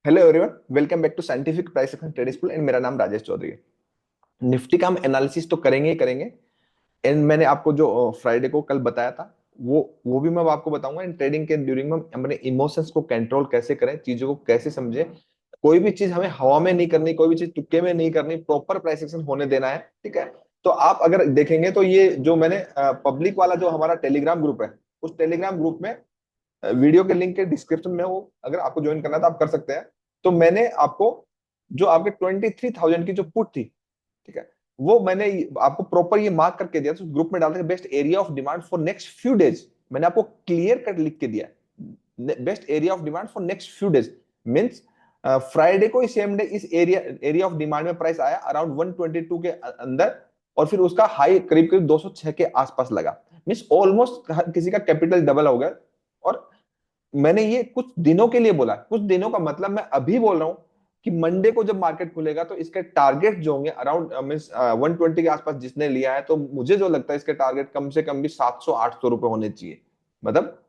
Hello everyone, welcome back to scientific price action trade school and मेरा नाम राजेश चौधरी है। Nifty का हम एनालिसिस तो करेंगे ही करेंगे। एंड मैंने आपको जो फ्राइडे को कल बताया था वो भी मैं अब आपको बताऊंगा। इन ट्रेडिंग के ड्यूरिंग में हम अपने इमोशंस को कंट्रोल कैसे करें, चीजों को कैसे समझे। कोई भी चीज हमें हवा में नहीं करनी, कोई भी चीज तुक्के में नहीं करनी, प्रॉपर प्राइस एक्शन होने देना है। ठीक है। तो आप अगर देखेंगे तो ये जो मैंने पब्लिक वाला जो हमारा टेलीग्राम ग्रुप है, उस टेलीग्राम ग्रुप में वीडियो के लिंक के डिस्क्रिप्शन में वो अगर आपको ज्वाइन करना है तो आप कर सकते हैं। तो मैंने आपको जो आपके 23,000 की जो पुट थी, ठीक है, वो मैंने आपको प्रॉपर ये मार्क करके दिया। तो ग्रुप में डालते हैं best area of demand for next few days. मैंने आपको क्लियर कट लिख के दिया best area of demand for next few days. Means Friday को सेम डे इस एरिया एरिया ऑफ डिमांड में प्राइस आया अराउंड 122 के अंदर, और फिर उसका हाई करीब करीब 206 के आसपास लगा। मीन्स ऑलमोस्ट किसी का कैपिटल डबल हो गया। और मैंने ये कुछ दिनों के लिए बोला, कुछ दिनों का मतलब मैं अभी बोल रहा हूं कि मंडे को जब मार्केट खुलेगा तो इसके टारगेट जो होंगे अराउंड मीन 120 के आसपास जिसने लिया है, तो मुझे जो लगता है इसके टारगेट कम से कम भी 700-800 रुपए होने चाहिए। मतलब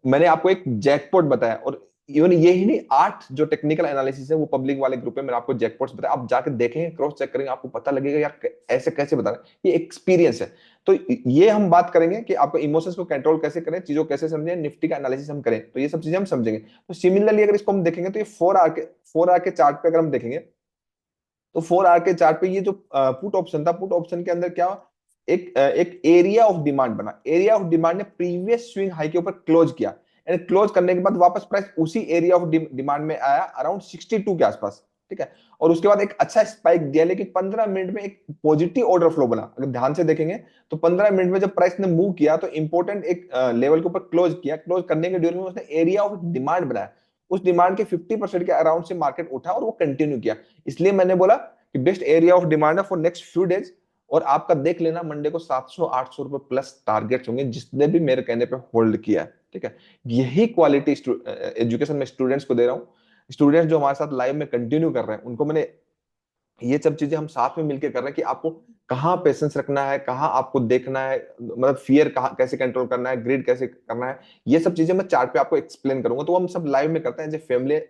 मैंने आपको एक जैकपॉट बताया, और इवन ये ही नहीं, 8 जो टेक्निकल एनालिसिस है वो पब्लिक वाले ग्रुप में मैंने आपको जैकपॉट्स बताया। आप जाके देखेंगे, क्रॉस चेक करेंगे, आपको पता लगेगा यार ऐसे कैसे बता रहे हैं। ये एक्सपीरियंस है। तो ये हम बात करेंगे कि आपको इमोशंस को कंट्रोल कैसे करें, चीजों को कैसे समझें, निफ्टी का एनालिसिस हम करें, तो ये सब चीजें हम समझेंगे। तो सिमिलरली अगर इसको हम देखेंगे तो ये 4 आवर के चार्ट पे अगर हम देखेंगे तो 4 आवर के चार्ट पे ये जो पुट ऑप्शन था, पुट ऑप्शन के अंदर क्या एक एरिया ऑफ डिमांड बना। एरिया ऑफ डिमांड ने प्रीवियस स्विंग हाई के ऊपर क्लोज किया, एंड क्लोज करने के बाद वापस प्राइस उसी एरिया ऑफ डिमांड में आया अराउंड 62 के आसपास। ठीक है। और उसके बाद एक अच्छा स्पाइक दिया, लेकिन 15 मिनट में एक पॉजिटिव ऑर्डर फ्लो बना। अगर ध्यान से देखेंगे तो 15 मिनट में जब प्राइस ने मूव किया तो इंपॉर्टेंट एक लेवल के ऊपर क्लोज किया। क्लोज करने के ड्यूरिंग में उसने एरिया ऑफ डिमांड बनाया। उस डिमांड के 50% के अराउंड से मार्केट उठा और वो कंटिन्यू किया। इसलिए मैंने बोला कि बेस्ट एरिया ऑफ डिमांड है फॉर नेक्स्ट फ्यू डेज। और आपका देख लेना मंडे को 700-800 रुपए प्लस टारगेट्स होंगे जिसने भी मेरे कहने पे होल्ड किया है। ठीक है। यही क्वालिटी एजुकेशन में स्टूडेंट्स को दे रहा हूँ। स्टूडेंट्स जो हमारे साथ लाइव में कंटिन्यू कर रहे हैं उनको मैंने ये सब चीजें हम साथ में मिलकर कर रहे हैं कि आपको कहाँ पेशेंस रखना है, कहाँ आपको देखना है, मतलब फियर कहाँ कैसे कंट्रोल करना है, ग्रिड कैसे करना है। ये सब चीजें मैं चार्ट पे आपको एक्सप्लेन करूंगा। तो वो हम सब लाइव में करते हैं एज ए फैमिली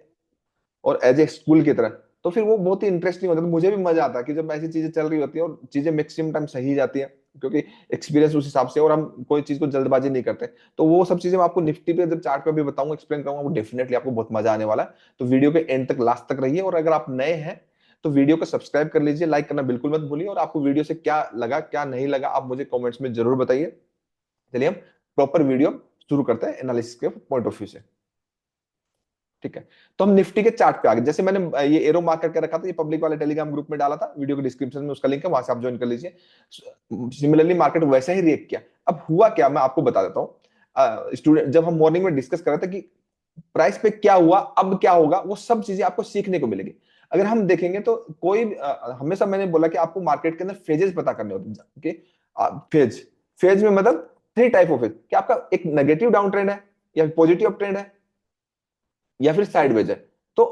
और एज ए स्कूल की तरह। तो फिर वो बहुत ही इंटरेस्टिंग होता है। तो मुझे भी मजा आता है कि जब ऐसी चीजें चल रही होती है और चीजें मैक्सिमम टाइम सही जाती है, क्योंकि एक्सपीरियंस उस हिसाब से, और हम कोई चीज को जल्दबाजी नहीं करते। तो वो सब चीजें मैं आपको निफ्टी पे जब चार्ट पे भी बताऊंगा, एक्सप्लेन करूंगा, वो डेफिनेटली आपको बहुत मजा आने वाला है। तो वीडियो के एंड तक, लास्ट तक रहिए। और अगर आप नए हैं तो वीडियो को सब्सक्राइब कर लीजिए, लाइक करना बिल्कुल मत भूलिए। और आपको वीडियो से क्या लगा क्या नहीं लगा आप मुझे कॉमेंट्स में जरूर बताइए। चलिए हम प्रॉपर वीडियो शुरू करते हैं एनालिसिस के पॉइंट ऑफ व्यू से। ठीक है। तो हम निफ्टी के चार्ट पे आ गए। जैसे मैंने ये एरो मार्क करके रखा था, ये पब्लिक वाले टेलीग्राम ग्रुप में डाला था, वीडियो के डिस्क्रिप्शन में उसका लिंक है, वहां से आप ज्वाइन कर लीजिए। सिमिलरली मार्केट वैसा ही रिएक्ट किया। अब हुआ क्या, मैं आपको बता देता हूँ। स्टूडेंट, जब हम मॉर्निंग में डिस्कस कर रहे थे कि प्राइस पे क्या हुआ, अब क्या होगा, वो सब चीजें आपको सीखने को मिलेगी। अगर हम देखेंगे तो हमेशा मैंने बोला कि आपको मार्केट के अंदर फेजेस पता करने होते हैं कि फेज फेज में मतलब 3 टाइप ऑफ फेज। कि आपका एक नेगेटिव डाउन ट्रेंड है, या पॉजिटिव अप ट्रेंड है, या फिर साइडवेज है। तो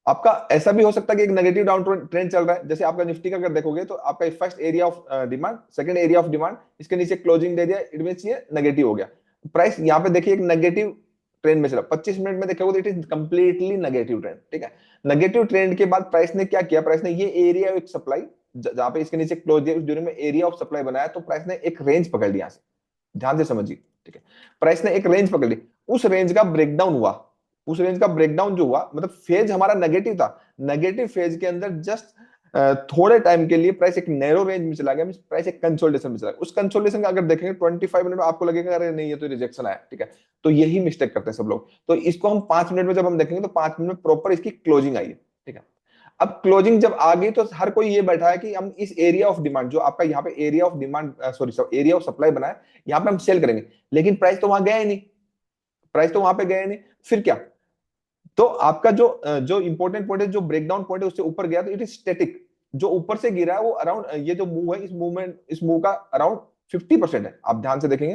आपका ऐसा भी हो सकता है कि एक नेगेटिव डाउन ट्रेंड चल रहा है। जैसे आपका निफ्टी का अगर देखोगे तो आपका first area of demand, second area of demand, इसके नीचे क्लोजिंग दे दिया, इट मींस ये नेगेटिव हो गया। प्राइस यहाँ पे देखिए एक नेगेटिव ट्रेंड में चला। 25 मिनट में देखोगे तो it is completely negative trend. ठीक है। नेगेटिव ट्रेंड के बाद प्राइस ने क्या किया, प्राइस ने ये एरिया ऑफ सप्लाई जहां पे इसके नीचे क्लोज दिया, उस ड्यूरिंग में एरिया ऑफ सप्लाई बनाया, तो प्राइस ने एक रेंज पकड़ लिया। ध्यान से समझिए। ठीक है। प्राइस ने एक रेंज पकड़ ली, उस रेंज का ब्रेकडाउन हुआ। उस रेंज का ब्रेकडाउन जो हुआ, मतलब फेज हमारा नेगेटिव था। नेगेटिव फेज के अंदर जस्ट थोड़े टाइम के लिए प्राइस एक नैरो रेंज में चला गया, प्राइस एक कंसोलिडेशन में चला गया। उस कंसोलिडेशन का अगर देखेंगे 25 मिनट में आपको लगेगा अरे नहीं ये तो रिजेक्शन आया। ठीक है। तो यही मिस्टेक करते हैं सब लोग। तो इसको हम 5 मिनट में जब हम देखेंगे तो 5 मिनट में प्रॉपर इसकी क्लोजिंग आई है। ठीक है। अब क्लोजिंग जब आ गई तो हर कोई ये बैठा है कि हम इस एरिया ऑफ डिमांड, जो आपका यहाँ पे area of demand sorry area of supply बना है, यहाँ पे हम सेल करेंगे। लेकिन प्राइस तो वहां गया ही नहीं। प्राइस तो वहां पे गया ही नहीं। फिर क्या, तो आपका जो इंपॉर्टेंट पॉइंट है, जो ब्रेकडाउन पॉइंट है, उससे ऊपर गया तो इट इज स्टैटिक। जो ऊपर से गिरा है वो अराउंड, ये जो मूव है, इस मूव का अराउंड 50% है। आप ध्यान से देखेंगे,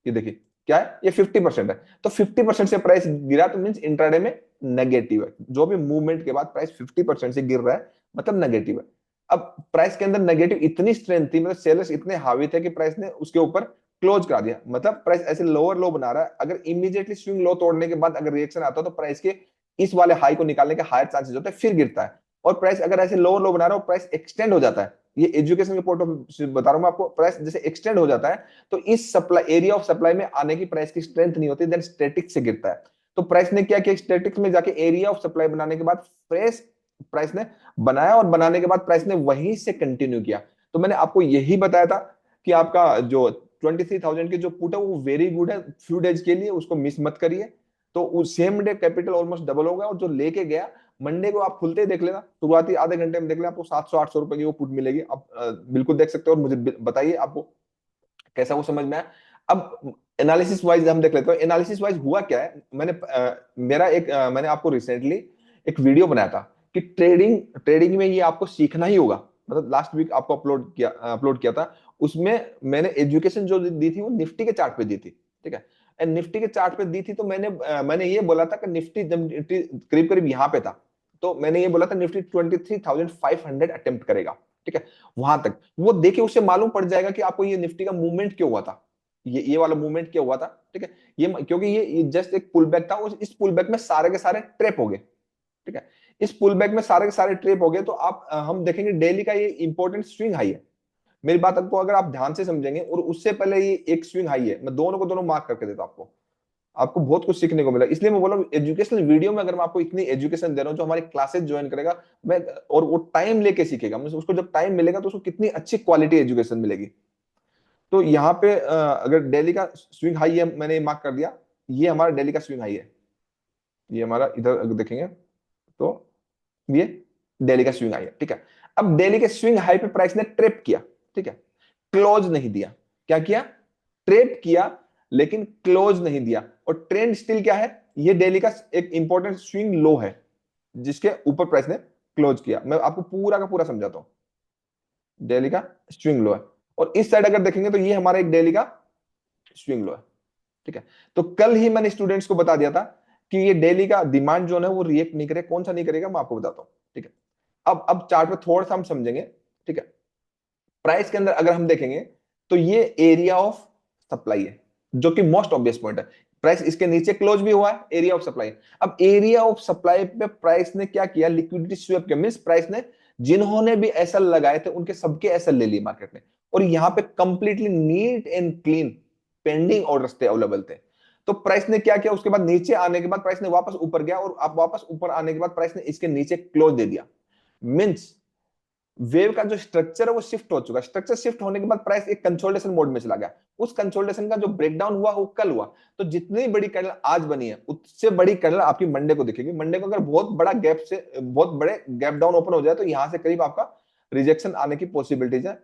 ये देखिए क्या है, ये 50% है। तो 50% से प्राइस गिरा तो मींस इंट्राडे में नेगेटिव है। जो भी मूवमेंट के बाद प्राइस 50% से गिर रहा है मतलब नेगेटिव है। अब प्राइस के अंदर नेगेटिव इतनी स्ट्रेंथ थी, मतलब सेलर्स इतने हावी थे कि प्राइस ने उसके ऊपर क्लोज करा दिया। मतलब प्राइस ऐसे लोअर लो बना रहा है। अगर इमीडिएटली स्विंग लो तोड़ने के बाद अगर रिएक्शन आता है तो प्राइस के इस वाले हाई को निकालने के हायर चांसेस होते हैं, फिर गिरता है। और प्राइस अगर ऐसे लोअर लो बना रहा हो, प्राइस एक्सटेंड हो जाता है, ये एजुकेशन के पॉइंट ऑफ बता रहा हूं मैं आपको, प्राइस जैसे एक्सटेंड हो जाता है तो इस सप्लाई एरिया ऑफ सप्लाई में आने की प्राइस की स्ट्रेंथ नहीं होती, देन स्टैटिक से गिरता है। तो प्राइस ने क्या किया, स्टैटिक्स में जाके एरिया ऑफ सप्लाई बनाने के बाद फ्रेश प्राइस ने बनाया, और बनाने के बाद प्राइस ने वहीं से कंटिन्यू किया। तो मैंने आपको यही बताया था कि आपका जो 23,000 की जो पुट है वो वेरी गुड है फ्यू डेज के लिए, उसको मिस मत करिए। तो उस same day capital almost double होगा, और जो लेके गया मंडे को आप खुलते ही देख लेना, शुरुआती आधे घंटे में देख लेना, आपको 700-800 रुपए की वो पुट मिलेगी। आप बिल्कुल देख सकते हो, और मुझे बताइए आपको कैसा वो समझ में आया। अब एनालिसिस वाइज हम देख लेते हैं, एनालिसिस वाइज हुआ क्या है। मैंने आपको रिसेंटली एक वीडियो बनाया था कि ट्रेडिंग ट्रेडिंग में ये आपको सीखना ही होगा, मतलब लास्ट वीक आपको अपलोड किया था। उसमें मैंने एजुकेशन जो दी थी वो निफ्टी के चार्ट पे दी थी, ठीक है। एंड निफ्टी के चार्ट पे दी थी, तो मैंने ये बोला था कि निफ्टी जब करीब करीब यहाँ पे था, तो मैंने ये बोला था निफ्टी 23,500 अटेम्प्ट करेगा, ठीक है। वहां तक वो देखिए, उससे मालूम पड़ जाएगा कि आपको ये निफ्टी का मूवमेंट क्यों हुआ था, ये वाला मूवमेंट क्यों हुआ था, ठीक है। ये क्योंकि ये जस्ट एक पुल बैक था, और इस पुल बैक में सारे के सारे ट्रैप हो गए, ठीक है। इस पुल बैक में सारे के सारे ट्रैप हो गए, तो आप हम देखेंगे डेली का ये इंपॉर्टेंट स्विंग हाई है। मेरी बात आपको अगर आप ध्यान से समझेंगे, और उससे पहले ये एक स्विंग हाई है, मैं दोनों को दोनों मार्क करके देता हूं आपको, आपको बहुत कुछ सीखने को मिला। इसलिए मैं बोला एजुकेशनल वीडियो में अगर मैं आपको इतनी एजुकेशन दे रहा हूँ, जो हमारी क्लासेस ज्वाइन करेगा मैं, और वो टाइम लेके सीखेगा, मैं उसको जब टाइम मिलेगा तो उसको कितनी अच्छी क्वालिटी एजुकेशन मिलेगी। तो यहाँ पे अगर डेली का स्विंग हाई है, मैंने मार्क कर दिया, ये हमारा डेली का स्विंग हाई है, ये हमारा इधर अगर देखेंगे तो ये डेली का स्विंग हाई है, ठीक है। अब डेली के स्विंग हाई पे प्राइस ने ट्रेप किया, ठीक है, क्लोज नहीं दिया। क्या किया, ट्रेप किया, लेकिन क्लोज नहीं दिया। और ट्रेंड स्टिल क्या है, ये डेली का एक इंपॉर्टेंट स्विंग लो है, जिसके ऊपर प्राइस ने क्लोज किया। मैं आपको पूरा का पूरा समझाता हूं, डेली का स्विंग लो है। और इस साइड अगर देखेंगे तो ये हमारा एक डेली का स्विंग लो है, ठीक है। तो कल ही मैंने स्टूडेंट्स को बता दिया था कि ये डेली का डिमांड जोन है वो रिएक्ट नहीं करे, कौन सा नहीं करेगा मैं आपको बताता हूं, ठीक है। अब चार्ट में थोड़ा सा हम समझेंगे, ठीक है। प्राइस के अंदर अगर हम देखेंगे तो ये एरिया ऑफ सप्लाई है, जो कि मोस्ट ऑब्वियस पॉइंट है। प्राइस इसके नीचे क्लोज भी हुआ है, एरिया ऑफ सप्लाई। अब एरिया ऑफ सप्लाई पे प्राइस ने क्या किया, लिक्विडिटी स्वेप किया, मींस प्राइस ने जिन्होंने भी एसएल लगाए थे उनके सबके एसएल ले लिए मार्केट में, और यहां पे completely neat and clean pending orders थे, अवेलेबल थे। तो प्राइस ने क्या किया, उसके बाद नीचे आने के बाद प्राइस ने वापस ऊपर गया, और अब वापस ऊपर आने के बाद प्राइस ने इसके नीचे क्लोज दे दिया। मींस वेव का जो स्ट्रक्चर है वो शिफ्ट हो चुका है। स्ट्रक्चर शिफ्ट होने के बाद प्राइस एक कंसोलिडेशन मोड में चला गया। उस कंसोलिडेशन का जो ब्रेकडाउन हुआ वो कल हुआ। तो जितनी बड़ी कैंडल आज बनी है, उससे बड़ी कैंडल आपकी मंडे को दिखेगी। मंडे को अगर बहुत बड़ा गैप से बहुत बड़े गैप डाउन ओपन हो जाए तो यहां से करीब आपका रिजेक्शन आने की पॉसिबिलिटीज है,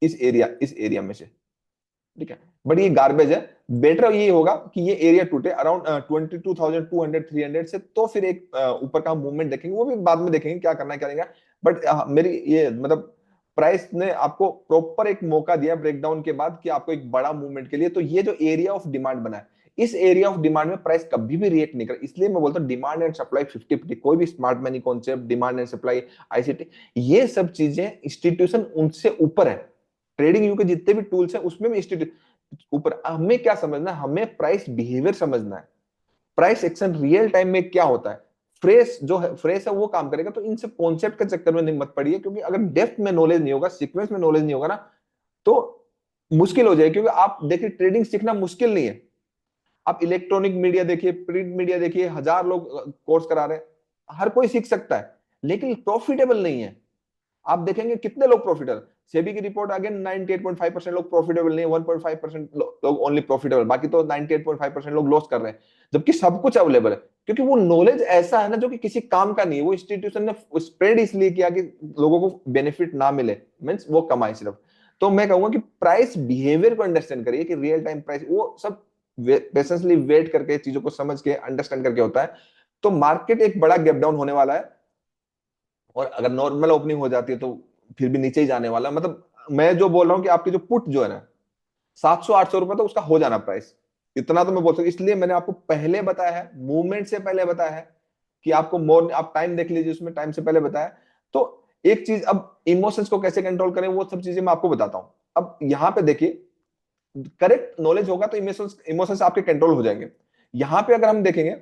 इस एरिया में से, ठीक है। बट ये गार्बेज है। बेटर ये होगा कि ये एरिया टूटे अराउंड 22,200 300 से, तो फिर एक ऊपर का मूवमेंट देखेंगे, वो भी बाद में देखेंगे क्या करना है करेंगे। बट मेरी ये मतलब प्राइस ने आपको प्रॉपर एक मौका दिया ब्रेकडाउन के बाद कि आपको एक बड़ा मूवमेंट के लिए। तो ये जो एरिया ऑफ डिमांड बना है, इस एरिया ऑफ डिमांड में प्राइस कभी भी रिएक्ट नहीं कर। इसलिए मैं बोलता हूँ डिमांड एंड सप्लाई 50-50, कोई भी smart money concept, demand and supply, ICT, ये सब चीजें इंस्टीट्यूशन उनसे ऊपर है। ट्रेडिंग व्यू के जितने भी टूल्स हैं उसमें भी ऊपर। हमें क्या समझना है, हमें प्राइस बिहेवियर समझना है। प्राइस एक्शन रियल टाइम में क्या होता है, फ्रेश है वो काम करेगा। तो इन सब कॉन्सेप्ट के चक्कर में नहीं मत पड़िए, क्योंकि अगर डेप्थ में नॉलेज नहीं होगा, सीक्वेंस में नॉलेज नहीं होगा ना, तो मुश्किल हो जाएगी। क्योंकि आप देखिए ट्रेडिंग सीखना मुश्किल नहीं है। आप इलेक्ट्रॉनिक मीडिया देखिए, प्रिंट मीडिया देखिए, हजार लोग कोर्स करा रहे हैं, हर कोई सीख सकता है, लेकिन प्रॉफिटेबल नहीं है। आप देखेंगे कितने लोग प्रॉफिटेबल, सेबी की रिपोर्ट अगेन 98.5% लोग प्रॉफिटेबल नहीं, 1.5% लोग ओनली प्रॉफिटेबल, बाकी तो 98.5% लोग लॉस कर रहे हैं, जबकि सब कुछ अवेलेबल है। क्योंकि वो नॉलेज ऐसा है ना जो कि किसी काम का नहीं है, वो इंस्टीट्यूशन ने स्प्रेड इसलिए किया कि लोगों को बेनिफिट ना मिले, मींस वो कमाए सिर्फ। तो मैं कहूंगा कि प्राइस बिहेवियर को अंडरस्टैंड करिए, कि रियल टाइम प्राइस वो सब पेशेंसली वेट करके चीजों को समझ के अंडरस्टैंड करके होता है। तो मार्केट एक बड़ा गैप डाउन होने वाला है, और अगर नॉर्मल ओपनिंग हो जाती है तो फिर भी नीचे ही जाने वाला। मतलब मैं जो बोल रहा हूँ कि आपकी जो पुट जो है ना 700-800 रुपए, तो उसका हो जाना प्राइस, इतना तो मैं बोल सकता हूँ। इसलिए मैंने आपको पहले बताया है, मूवमेंट से पहले बताया है कि आपको मोर, आप टाइम देख लीजिए, उसमें टाइम से पहले बताया। तो एक चीज, अब इमोशंस को कैसे कंट्रोल करें वो सब चीजें मैं आपको बताता हूँ। अब यहाँ पे देखिए, करेक्ट नॉलेज होगा तो इमोशंस इमोशंस आपके कंट्रोल हो जाएंगे। यहाँ पे अगर हम देखेंगे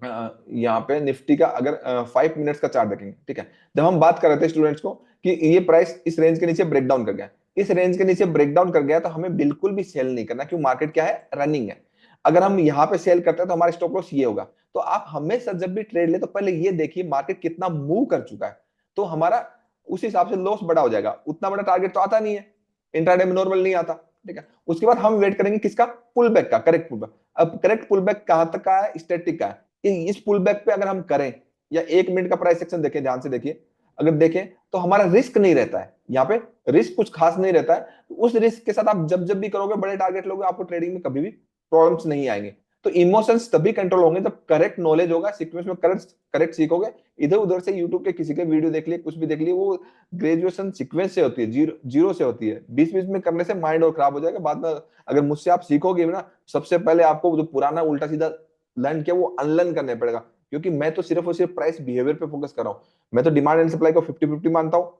यहाँ पे निफ्टी का अगर 5 मिनट्स का चार्ट देखेंगे, ठीक है, जब हम बात कर रहे थे स्टूडेंट्स को कि ये प्राइस इस रेंज के नीचे ब्रेक डाउन कर गया, इस रेंज के नीचे ब्रेक डाउन कर गया, तो हमें बिल्कुल भी सेल नहीं करना, क्योंकि मार्केट क्या है, रनिंग है। अगर हम यहाँ पे सेल करते हैं तो हमारा स्टॉप लॉस ये होगा। तो आप हमेशा जब भी ट्रेड ले तो पहले ये देखिए मार्केट कितना मूव कर चुका है, तो हमारा उस हिसाब से लॉस बड़ा हो जाएगा। उतना बड़ा टारगेट तो आता नहीं है, इंट्राडे में नॉर्मल नहीं आता, ठीक है। उसके बाद हम वेट करेंगे किसका, पुल बैक का, करेक्ट पुल बैक। अब करेक्ट पुल बैक कहां तक का है, स्टैटिक का है। इस पुल बैक पे अगर हम करें, या 1 मिनट का प्राइस सेक्शन देखें, ध्यान से देखिए, अगर देखें तो हमारा रिस्क नहीं रहता है, यहाँ पे रिस्क कुछ खास नहीं रहता है। तो उस रिस्क के साथ आप जब जब भी करोगे, बड़े टारगेट लोगे, आपको ट्रेडिंग में कभी भी प्रॉब्लम्स नहीं आएंगे। तो इमोशंस तभी कंट्रोल होंगे जब करेक्ट नॉलेज होगा, सीक्वेंस में करेक्ट करेक्ट सीखोगे। इधर उधर से यूट्यूब के किसी के वीडियो देख लिए, कुछ भी देख लिए, वो ग्रेजुएशन सीक्वेंस से होती है, जीरो जीरो से होती है। बीच बीच में करने से माइंड और खराब हो जाएगा बाद में। अगर मुझसे आप सीखोगे ना, सबसे पहले आपको जो पुराना उल्टा सीधा लर्न किया वो अनलर्न करने पड़ेगा, क्योंकि मैं तो सिर्फ और सिर्फ प्राइस बिहेवियर पे फोकस कर रहा हूँ। मैं तो डिमांड एंड सप्लाई को 50-50 मानता हूँ,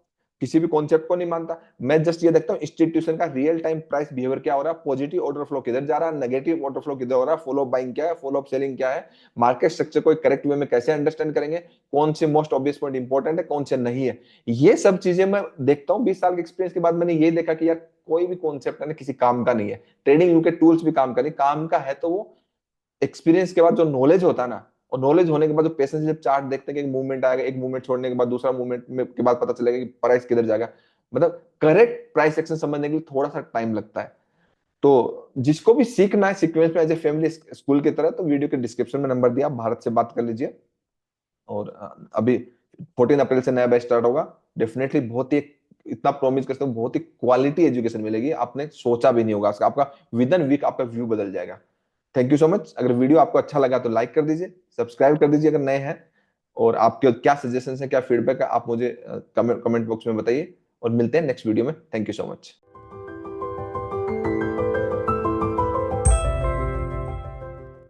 किसी भी कॉन्सेप्ट को नहीं मानता। मैं जस्ट ये देखता हूँ इंस्टीट्यूशन का रियल टाइम प्राइस बिहेवियर क्या हो रहा है, पॉजिटिव ऑर्डर फ्लो किधर जा रहा है, नेगेटिव ऑर्डर फ्लो किधर हो रहा है, फॉलो बाइंग क्या है, फॉलो सेलिंग क्या है, मार्केट स्ट्रक्चर को करेक्ट वे में कैसे अंडरस्टैंड करेंगे, कौन से मोस्ट ऑब्वियस पॉइंट इंपॉर्टेंट है, कौन से नहीं है। ये सब चीजें मैं देखता हूँ। 20 साल के एक्सपीरियंस के बाद मैंने ये देखा कि यार कोई भी कॉन्सेप्ट है ना किसी काम का नहीं है। ट्रेडिंग व्यू के टूल्स भी काम का नहीं, काम का है तो वो एक्सपीरियंस के बाद जो नॉलेज होता है ना, और नॉलेज होने के बाद जो पेशेंस, जब चार्ट देखते हैं कि एक मूवमेंट आएगा, एक मूवमेंट छोड़ने के बाद दूसरा मूवमेंट में के बाद पता चलेगा कि प्राइस किधर जाएगा, मतलब करेक्ट प्राइस एक्शन समझने के लिए थोड़ा सा टाइम लगता है। तो जिसको भी सीखना है सीक्वेंस में एज ए फैमिली स्कूल की तरह, तो वीडियो के डिस्क्रिप्शन में नंबर दिया, आप भारत से बात कर लीजिए। और अभी 14 अप्रैल से नया बैच स्टार्ट होगा। डेफिनेटली बहुत ही इतना प्रॉमिस करता हूँ, बहुत ही क्वालिटी एजुकेशन मिलेगी, आपने सोचा भी नहीं होगा। आपका विद इन वीक आपका व्यू बदल जाएगा। Thank you so much. अगर वीडियो आपको अच्छा लगा तो लाइक कर दीजिए, सब्सक्राइब कर दीजिए अगर नए हैं। और आपके क्या सजेशन है, क्या फीडबैक है, आप मुझे कमेंट बॉक्स में बताइए। और मिलते हैं नेक्स्ट वीडियो में। Thank you so much.